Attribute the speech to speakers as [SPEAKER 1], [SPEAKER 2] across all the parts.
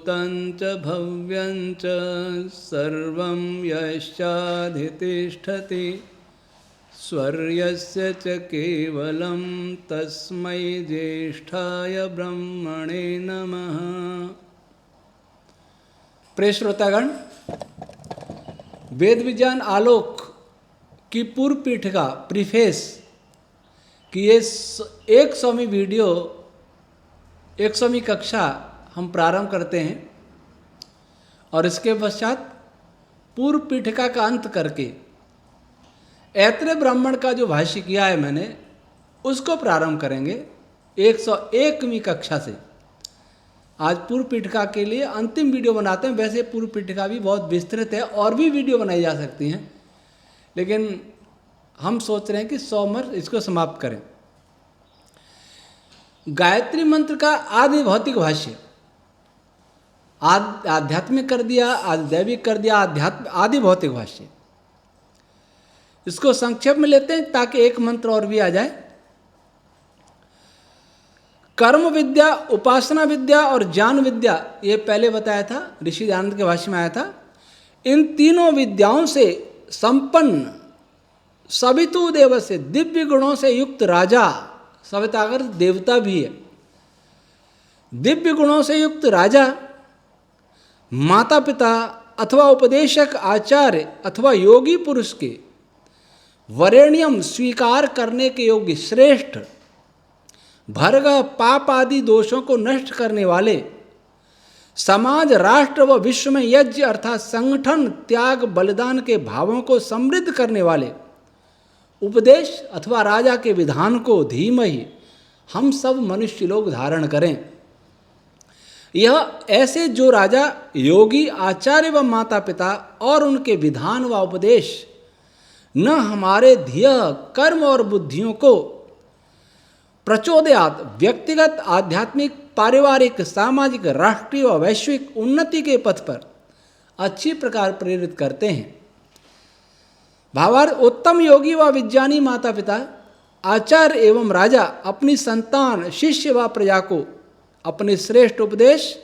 [SPEAKER 1] भूतं च भव्यं च सर्वं यश्चाधितिष्ठति स्वर्यस्य च केवलं तस्मै ज्येष्ठाय ब्रह्मणे नमः। प्रिय श्रोतागण, वेद विज्ञान आलोक की पूर्व पीठिका प्रीफेस की ये 100वीं वीडियो 100वीं कक्षा हम प्रारंभ करते हैं और इसके पश्चात पूर्व पीठिका का अंत करके ऐत्रेय ब्राह्मण का जो भाष्य किया है मैंने उसको प्रारंभ करेंगे 101वीं कक्षा से। आज पूर्व पीठिका के लिए अंतिम वीडियो बनाते हैं। वैसे पूर्व पीठिका भी बहुत विस्तृत है और भी वीडियो बनाई जा सकती हैं, लेकिन हम सोच रहे हैं कि 100 में इसको समाप्त करें। गायत्री मंत्र का आदि भौतिक भाष्य आध्यात्मिक कर दिया, आदि दैविक कर दिया, आध्यात्म आदि भौतिक भाष्य, इसको संक्षेप में लेते हैं ताकि एक मंत्र और भी आ जाए। कर्म विद्या, उपासना विद्या और ज्ञान विद्या, ये पहले बताया था, ऋषि दयानंद के भाष्य में आया था। इन तीनों विद्याओं से संपन्न सवितु देव से, दिव्य गुणों से युक्त राजा, सवितागर देवता भी है, दिव्य गुणों से युक्त राजा, माता पिता अथवा उपदेशक आचार्य अथवा योगी पुरुष के वरेण्यम स्वीकार करने के योग्य श्रेष्ठ, भर्ग पाप आदि दोषों को नष्ट करने वाले, समाज राष्ट्र व विश्व में यज्ञ अर्थात संगठन त्याग बलिदान के भावों को समृद्ध करने वाले उपदेश अथवा राजा के विधान को धीमहि हम सब मनुष्य लोग धारण करें। यह ऐसे जो राजा, योगी, आचार्य व माता पिता और उनके विधान व उपदेश न हमारे ध्येय कर्म और बुद्धियों को प्रचोदयात व्यक्तिगत, आध्यात्मिक, पारिवारिक, सामाजिक, राष्ट्रीय व वैश्विक उन्नति के पथ पर अच्छी प्रकार प्रेरित करते हैं। भावार्थ, उत्तम योगी व विज्ञानी माता पिता, आचार्य एवं राजा अपनी संतान, शिष्य व प्रजा को अपने श्रेष्ठ उपदेश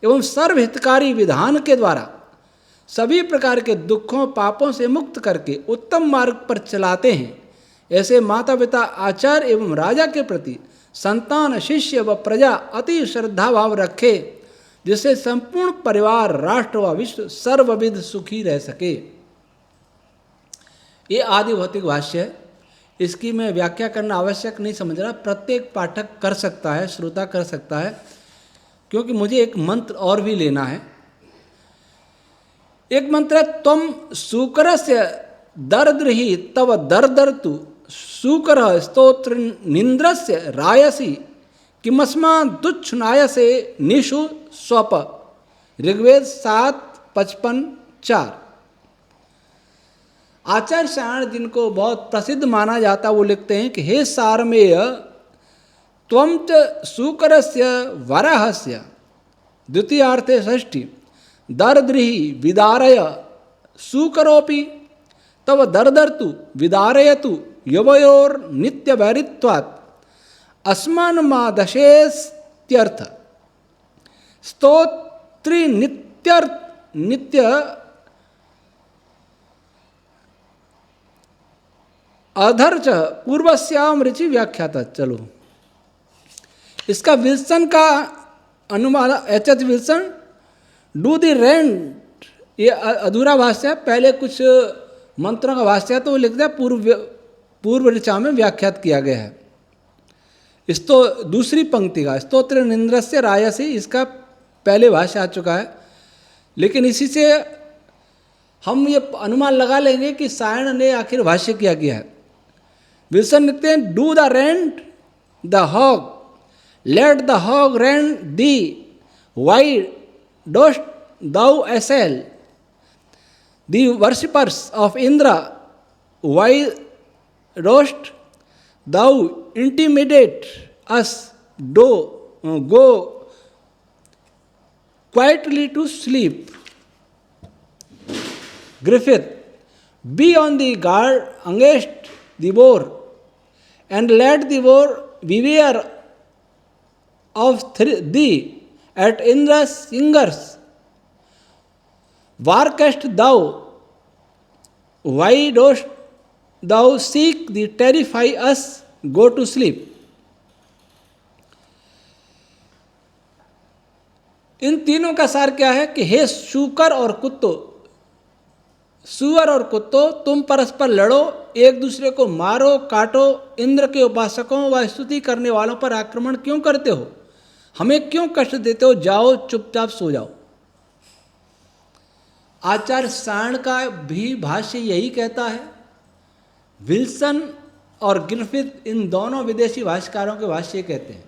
[SPEAKER 1] एवं सर्वहितकारी विधान के द्वारा सभी प्रकार के दुखों पापों से मुक्त करके उत्तम मार्ग पर चलाते हैं। ऐसे माता पिता, आचार्य एवं राजा के प्रति संतान, शिष्य व प्रजा अति श्रद्धा भाव रखे, जिससे संपूर्ण परिवार, राष्ट्र व विश्व सर्वविध सुखी रह सके। ये आदि भौतिक भाष्य है। इसकी मैं व्याख्या करना आवश्यक नहीं समझ रहा, प्रत्येक पाठक कर सकता है, श्रोता कर सकता है, क्योंकि मुझे एक मंत्र और भी लेना है। एक मंत्र है, त्वम सूकरस्य दर्द्रहि तव दर्दर्तु सूकर स्तोत्र निंद्रस्य रायसी किमस्मा दुच्छुनायसे निषु स्वप। ऋग्वेद 7:55-4। आचार्य सायण, जिनको बहुत प्रसिद्ध माना जाता, वो लिखते हैं कि हे सारमेय, त्वं च सूकरस्य वराहस्य, द्वितीयार्थे षष्ठी, दर्द्रिहि विदारय सूकरोपि तव दर्दर्तु विदारयतु यवयोर नित्य वैरित्वात् अस्मान मा दशेस्त्यर्थ। स्तोत्री नित्य अधर्च पूर्वस्याम ऋचि व्याख्याता। चलो, इसका विल्सन का अनुवाद H Wilson, do the rent, ये अधूरा भाष्य है, पहले कुछ मंत्रों का भाष्य है, तो वो लिखते हैं पूर्व ऋचा में व्याख्यात किया गया है। तो दूसरी पंक्ति का स्तोत्र निंद्रस्य रायसी, इसका पहले भाष्य आ चुका है, लेकिन इसी से हम ये अनुमान लगा लेंगे कि सायण ने आखिर भाष्य किया गया है। विल्सन लिखते हैं, do the rent the hog, let the hog rent thee, why dost thou assail thee worshippers of Indra, why dost thou intimidate us go quietly to sleep. Griffith, be on the guard against the boar, and let the boar beware of thee, at Indra's fingers. Warcast thou, why dost thou seek the terrify us? Go to sleep. इन तीनों का सार क्या है कि हे शूकर और कुत्तों, सुअर और कुत्तों, तुम परस्पर लड़ो, एक दूसरे को मारो काटो, इंद्र के उपासकों व स्तुति करने वालों पर आक्रमण क्यों करते हो? हमें क्यों कष्ट देते हो? जाओ चुपचाप सो जाओ। आचार्य सायण का भी भाष्य यही कहता है। विल्सन और ग्रिफिथ इन दोनों विदेशी भाष्यकारों के भाष्य कहते हैं।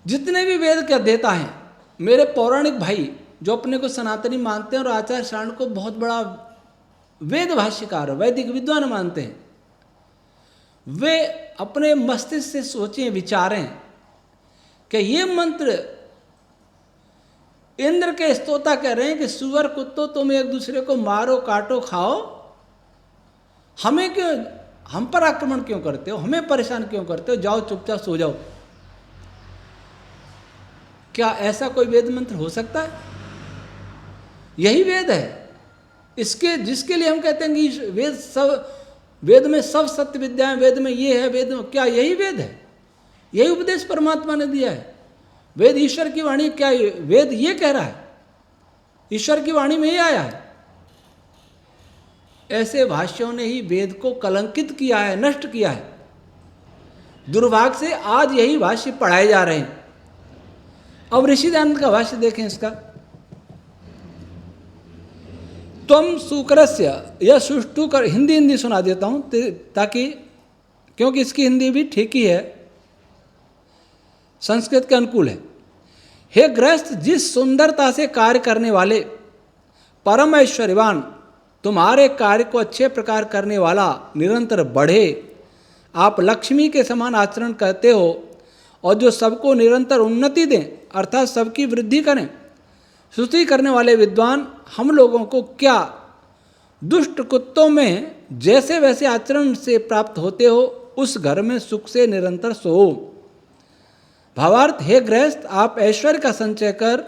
[SPEAKER 1] जितने भी वेद के अध्येता हैं, मेरे पौराणिक भाई जो अपने को सनातनी मानते हैं और आचार्य सायण को बहुत बड़ा वेद भाष्यकार, वैदिक विद्वान मानते हैं, वे अपने मस्तिष्क से सोचें, विचारें कि ये मंत्र इंद्र के स्तोता कह रहे हैं कि सुअर कुत्तों तुम एक दूसरे को मारो काटो खाओ, हमें क्यों, हम पर आक्रमण क्यों करते हो, हमें परेशान क्यों करते हो, जाओ चुपचाप सो जाओ। क्या ऐसा कोई वेद मंत्र हो सकता है? यही वेद है। इसके जिसके लिए हम कहते हैं कि वेद सब, वेद में सब सत्य विद्याएं, वेद में ये है, वेद में क्या यही वेद है? यही उपदेश परमात्मा ने दिया है। वेद ईश्वर की वाणी, क्या वेद ये कह रहा है? ईश्वर की वाणी में ये आया है। ऐसे भाष्यों ने ही वेद को कलंकित किया है, नष्ट किया है। दुर्भाग्य से आज यही भाष्य पढ़ाए जा रहे हैं। अब ऋषि दयानंद का भाष्य देखें इसका। त्वम सुकरस्य, यह सुष्टु कर, हिंदी सुना देता हूं ताकि, क्योंकि इसकी हिंदी भी ठीक ही है, संस्कृत के अनुकूल है। हे गृहस्थ, जिस सुंदरता से कार्य करने वाले परम ऐश्वर्यवान, तुम्हारे कार्य को अच्छे प्रकार करने वाला निरंतर बढ़े, आप लक्ष्मी के समान आचरण करते हो और जो सबको निरंतर उन्नति दें, अर्थात सबकी वृद्धि करें। स्तुति करने वाले विद्वान, हम लोगों को क्या दुष्ट कुत्तों में जैसे वैसे आचरण से प्राप्त होते हो, उस घर में सुख से निरंतर सो। भावार्थ, हे गृहस्थ, आप ऐश्वर्य का संचय कर,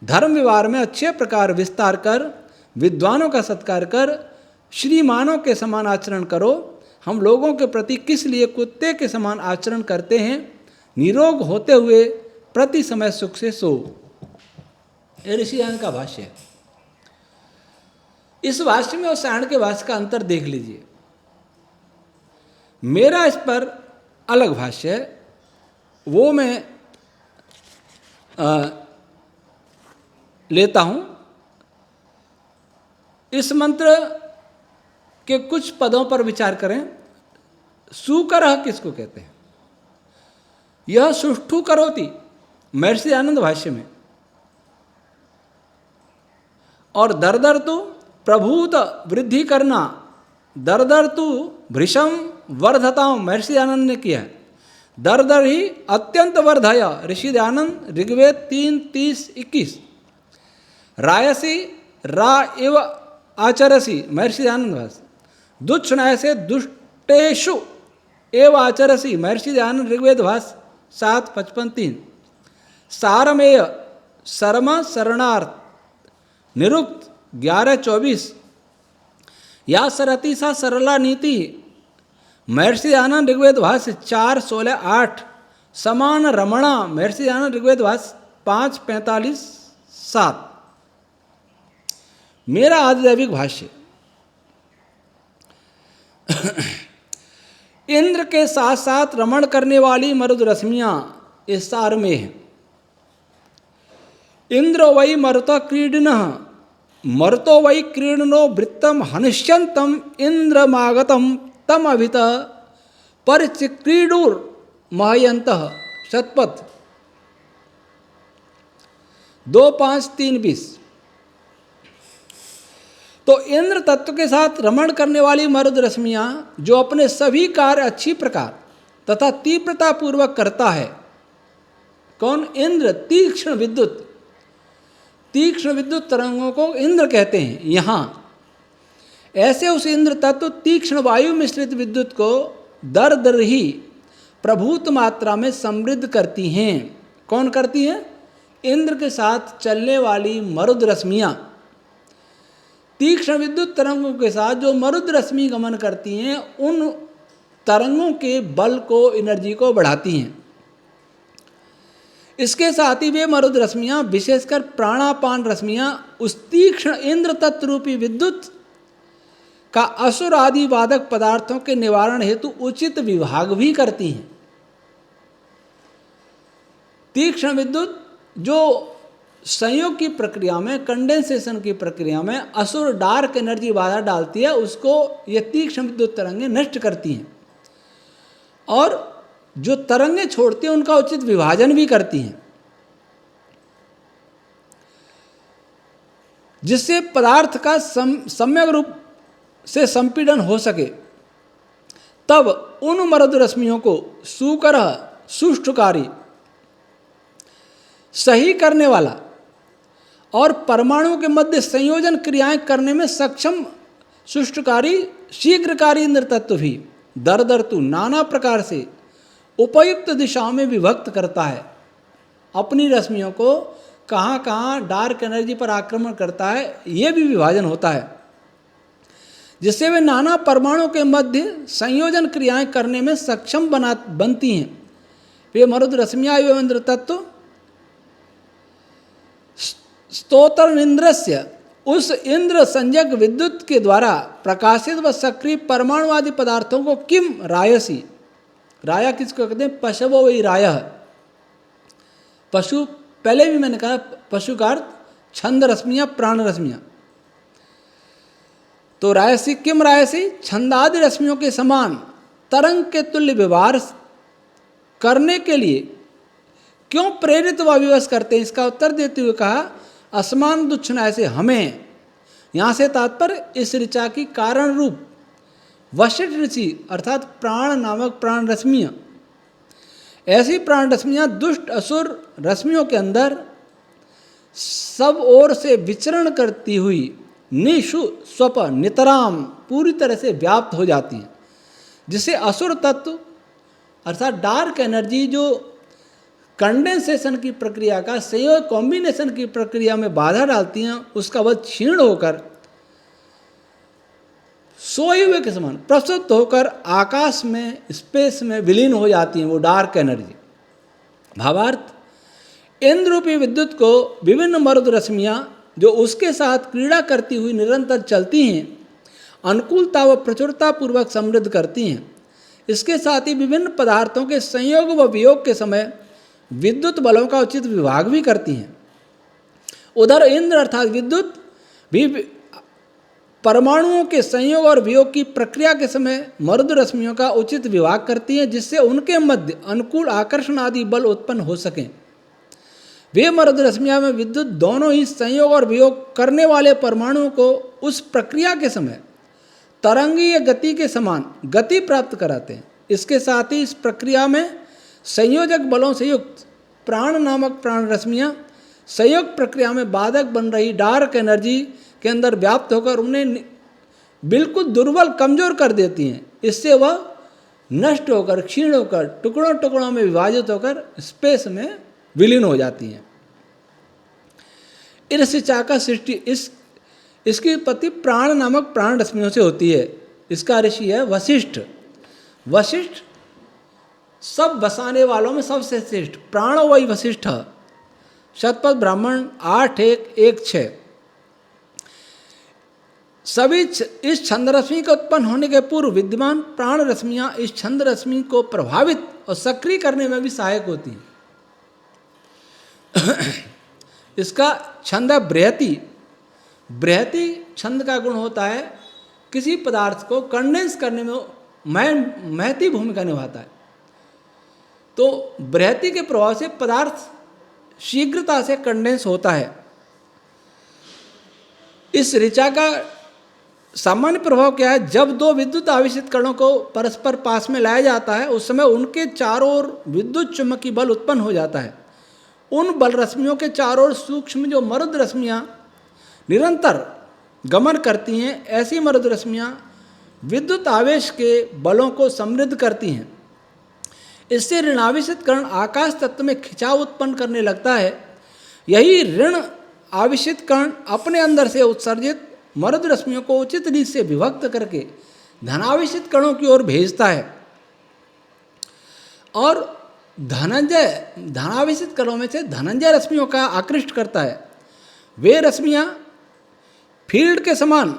[SPEAKER 1] धर्म व्यवहार में अच्छे प्रकार विस्तार कर, विद्वानों का सत्कार कर, श्रीमानों के समान आचरण करो। हम लोगों के प्रति किस लिए कुत्ते के समान आचरण करते हैं? निरोग होते हुए प्रति समय सुख से सो। ये ऋषि दयानंद का भाष्य है। इस भाष्य में और सायण के भाष्य का अंतर देख लीजिए। मेरा इस पर अलग भाष्य है, वो मैं लेता हूं। इस मंत्र के कुछ पदों पर विचार करें। सुकरह किसको कहते हैं? यह सुष्ठु करोति, महर्षि दयानंद भाष्य में। और दरदर तु प्रभूत वृद्धि करना, दरदर तु भृशम वर्धताम, महर्षि दयानंद ने किया है। दरदर ही अत्यंत वर्धय, ऋषि दयानंद, ऋग्वेद 3:30-21। रायसी रा एव आचरसी, महर्षि दयानंद भाष्य। दुष्णय से दुष्टेषु एव आचरसी, महर्षि दयानंद, ऋग्वेद भाष्य 7:55-3। सारमेय शर्मा शरणार्थ निरुक्त 11:24। या सरति सा सरला नीति, महर्षि दयानंद, ऋग्वेद भाष्य 4:16-8। समान रमणा, महर्षि दयानंद, ऋग्वेद भाष्य 5:45-7। मेरा आदिदैविक भाष्य। इंद्र के साथ साथ रमण करने वाली मरुद रश्मियां इस सार में है। इंद्रो वै मरुतो क्रीडनः, मरुतो वै क्रीडनो वृत्तम हनिष्यंतम इंद्रमागतम तम अभित परिचिक्रीडुर महयंतः, शतपथ 2:5-3:20। तो इंद्र तत्व के साथ रमण करने वाली मरुद रश्मियां, जो अपने सभी कार्य अच्छी प्रकार तथा तीव्रता पूर्वक करता है। कौन? इंद्र। तीक्ष्ण विद्युत, तीक्ष्ण विद्युत तरंगों को इंद्र कहते हैं यहाँ। ऐसे उस इंद्र तत्व तीक्ष्ण वायु मिश्रित विद्युत को दर दर ही प्रभूत मात्रा में समृद्ध करती हैं। कौन करती हैं? इंद्र के साथ चलने वाली मरुद रश्मियाँ तीक्ष्ण विद्युत तरंगों के साथ जो मरुद रश्मि गमन करती हैं, उन तरंगों के बल को, एनर्जी को बढ़ाती हैं। इसके साथ ही वे मरुद रश्मियाँ, विशेषकर प्राणापान रश्मियाँ, उस तीक्ष्ण इंद्र तत्व रूपी विद्युत का असुर आदि वादक पदार्थों के निवारण हेतु उचित विभाग भी करती हैं। तीक्ष्ण विद्युत जो संयोग की प्रक्रिया में, कंडेंसेशन की प्रक्रिया में असुर डार्क एनर्जी बाधा डालती है, उसको ये तीक्ष्ण विद्युत तरंगें नष्ट करती हैं और जो तरंगें छोड़ती हैं उनका उचित विभाजन भी करती हैं, जिससे पदार्थ का सम्यक रूप से संपीड़न हो सके। तब उन मरुद रश्मियों को सुकरह, सुष्ठुकारी, सही करने वाला और परमाणुओं के मध्य संयोजन क्रियाएं करने में सक्षम सुष्ठुकारी, शीघ्रकारी इंद्र तत्व भी दरदर्तु नाना प्रकार से उपयुक्त दिशाओं में विभक्त करता है। अपनी रश्मियों को कहाँ कहाँ डार्क एनर्जी पर आक्रमण करता है, ये भी विभाजन होता है, जिससे वे नाना परमाणुओं के मध्य संयोजन क्रियाएं करने में सक्षम बनती हैं। वे मरुद रश्मियाँ एवं इंद्र तत्व स्तोत्र इंद्रस्य, उस इंद्र संज्ञक विद्युत के द्वारा प्रकाशित व सक्रिय परमाणु आदि पदार्थों को किम रायसी, राया किसको कहते हैं? पशवो वही राय, पशु, पहले भी मैंने कहा पशु का अर्थ छंद रश्मियाँ, प्राण रश्मियाँ। तो रायसी, किम रायसी, छंदादि रश्मियों के समान तरंग के तुल्य व्यवहार करने के लिए क्यों प्रेरित व विवश करते हैं? इसका उत्तर देते हुए कहा असमान दुच्छन ऐसे हमें, यहाँ से तात्पर्य इस ऋचा की कारण रूप वशिष्ठ ऋषि अर्थात प्राण नामक प्राण रश्मियाँ, ऐसी प्राण रश्मियाँ दुष्ट असुर रश्मियों के अंदर सब ओर से विचरण करती हुई निशु स्वप नितराम पूरी तरह से व्याप्त हो जाती हैं, जिससे असुर तत्व अर्थात डार्क एनर्जी जो कंडेंसेशन की प्रक्रिया का संयोग कॉम्बिनेशन की प्रक्रिया में बाधा डालती हैं, उसका वह क्षीण होकर सोए हुए के समान प्रस्तुत होकर आकाश में, स्पेस में विलीन हो जाती हैं वो डार्क एनर्जी। भावार्थ, इंद्र रूपी विद्युत को विभिन्न मरुद रश्मियाँ जो उसके साथ क्रीड़ा करती हुई निरंतर चलती हैं, अनुकूलता व प्रचुरता पूर्वक समृद्ध करती हैं। इसके साथ ही विभिन्न पदार्थों के संयोग व वियोग के समय विद्युत बलों का उचित विभाग भी करती हैं। उधर इंद्र अर्थात विद्युत भी परमाणुओं के संयोग और वियोग की प्रक्रिया के समय मरुद रश्मियों का उचित विभाग करती हैं, जिससे उनके मध्य अनुकूल आकर्षण आदि बल उत्पन्न हो सकें। वे मरुद रश्मियाँ में विद्युत दोनों ही संयोग और वियोग करने वाले परमाणुओं को उस प्रक्रिया के समय तरंगीय गति के समान गति प्राप्त कराते हैं। इसके साथ ही इस प्रक्रिया में संयोजक बलों से युक्त प्राण नामक प्राण रश्मियाँ संयोग प्रक्रिया में बाधक बन रही डार्क एनर्जी के अंदर व्याप्त होकर उन्हें बिल्कुल दुर्बल, कमजोर कर देती हैं। इससे वह नष्ट होकर, क्षीण होकर, टुकड़ों टुकड़ों में विभाजित होकर स्पेस में विलीन हो जाती हैं। इस ऋचा का सृष्टि इसकी उत्पत्ति प्राण नामक प्राण रश्मियों से होती है। इसका ऋषि है वशिष्ठ। वशिष्ठ सब बसाने वालों में सबसे श्रेष्ठ, प्राण वही वशिष्ठ। शतपथ ब्राह्मण 8:1-1-6। सभी इस छंद रश्मि के उत्पन्न होने के पूर्व विद्यमान प्राण रश्मियाँ इस छंद रश्मि को प्रभावित और सक्रिय करने में भी सहायक होती हैं। इसका छंद है बृहति। बृहति छंद का गुण होता है किसी पदार्थ को कंडेंस करने में महती भूमिका निभाता है। तो बृहति के प्रभाव से पदार्थ शीघ्रता से कंडेंस होता है। इस ऋचा का सामान्य प्रभाव क्या है? जब दो विद्युत आवेशित कणों को परस्पर पास में लाया जाता है, उस समय उनके चारों ओर विद्युत चुम्बकीय बल उत्पन्न हो जाता है। उन बल रश्मियों के चारों ओर सूक्ष्म जो मरुद रश्मियाँ निरंतर गमन करती हैं, ऐसी मरुद रश्मियाँ विद्युत आवेश के बलों को समृद्ध करती हैं। इससे ऋणावेशित कण आकाश तत्व में खिंचाव उत्पन्न करने लगता है। यही ऋण आवेशित कण अपने अंदर से उत्सर्जित मरुद रश्मियों को उचित रीत से विभक्त करके धनावेशित कणों की ओर भेजता है और धनावेशित कणों में से धनंजय रश्मियों का आकृष्ट करता है। वे रश्मियाँ फील्ड के समान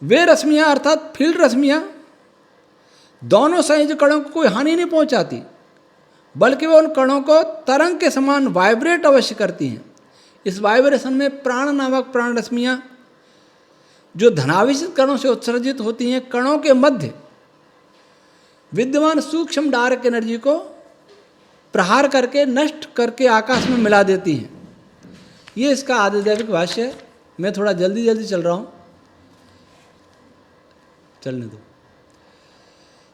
[SPEAKER 1] वे रश्मियाँ अर्थात फील्ड रश्मियाँ दोनों संयोजक कणों को कोई हानि नहीं पहुंचाती, बल्कि वे उन कणों को तरंग के समान वाइब्रेट अवश्य करती हैं। इस वाइब्रेशन में प्राण नामक प्राण रश्मियाँ जो धनावेशित कणों से उत्सर्जित होती हैं, कणों के मध्य विद्यमान सूक्ष्म डार्क एनर्जी को प्रहार करके नष्ट करके आकाश में मिला देती हैं। ये इसका आधिदैविक भाष्य है। मैं थोड़ा जल्दी चल रहा हूँ, चलने दो।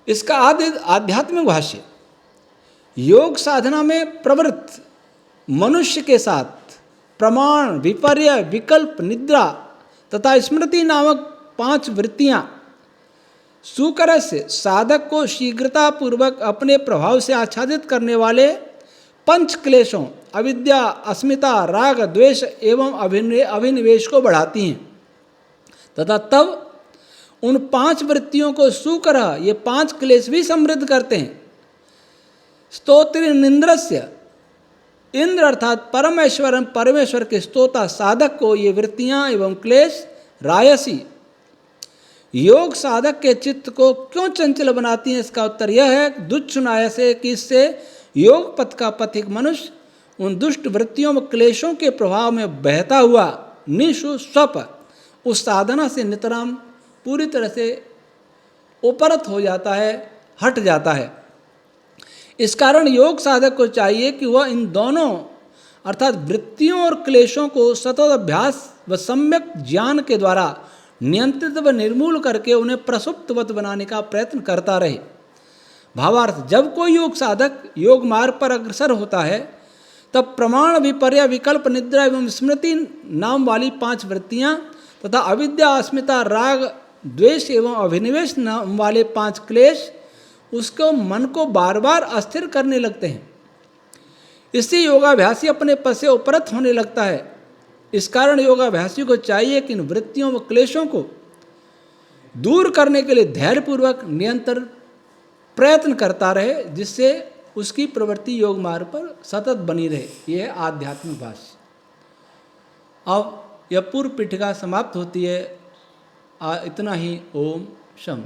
[SPEAKER 1] इसका आध्यात्मिक भाष्य, योग साधना में प्रवृत्त मनुष्य के साथ प्रमाण, विपर्य, विकल्प, निद्रा तथा स्मृति नामक 5 वृत्तियाँ सुकरस से साधक को शीघ्रता पूर्वक अपने प्रभाव से आच्छादित करने वाले 5 क्लेशों अविद्या, अस्मिता, राग, द्वेष एवं अभिनिवेश को बढ़ाती हैं तथा तब उन 5 वृत्तियों को सुकरह ये 5 क्लेश भी समृद्ध करते हैं। स्तोत्र निंद्रस्य, इंद्र अर्थात परमेश्वर के स्तोता साधक को ये वृत्तियाँ एवं क्लेश रायसी योग साधक के चित्त को क्यों चंचल बनाती हैं? इसका उत्तर यह है दुच्छुनाय से कि इससे योग पथ का पथिक मनुष्य उन दुष्ट वृत्तियों व क्लेशों के प्रभाव में बहता हुआ निशु स्वप उस साधना से नितराम पूरी तरह से उपरत हो जाता है, हट जाता है। इस कारण योग साधक को चाहिए कि वह इन दोनों अर्थात वृत्तियों और क्लेशों को सतत अभ्यास व सम्यक ज्ञान के द्वारा नियंत्रित व निर्मूल करके उन्हें प्रसुप्तवत बनाने का प्रयत्न करता रहे। भावार्थ, जब कोई योग साधक योग मार्ग पर अग्रसर होता है तब प्रमाण, विपर्य, विकल्प, निद्रा एवं स्मृति नाम वाली 5 वृत्तियाँ तथा अविद्या, अस्मिता, राग, द्वेष एवं अभिनिवेश नाम वाले 5 क्लेश उसको मन को बार बार अस्थिर करने लगते हैं। इससे योगाभ्यासी अपने पद से उपरत होने लगता है। इस कारण योगाभ्यासी को चाहिए कि इन वृत्तियों व क्लेशों को दूर करने के लिए धैर्यपूर्वक निरंतर प्रयत्न करता रहे, जिससे उसकी प्रवृत्ति योग मार्ग पर सतत बनी रहे। यह आध्यात्मिक भाष्य। अब यह पूर्व पीठिका समाप्त होती है। इतना ही। ओम शम।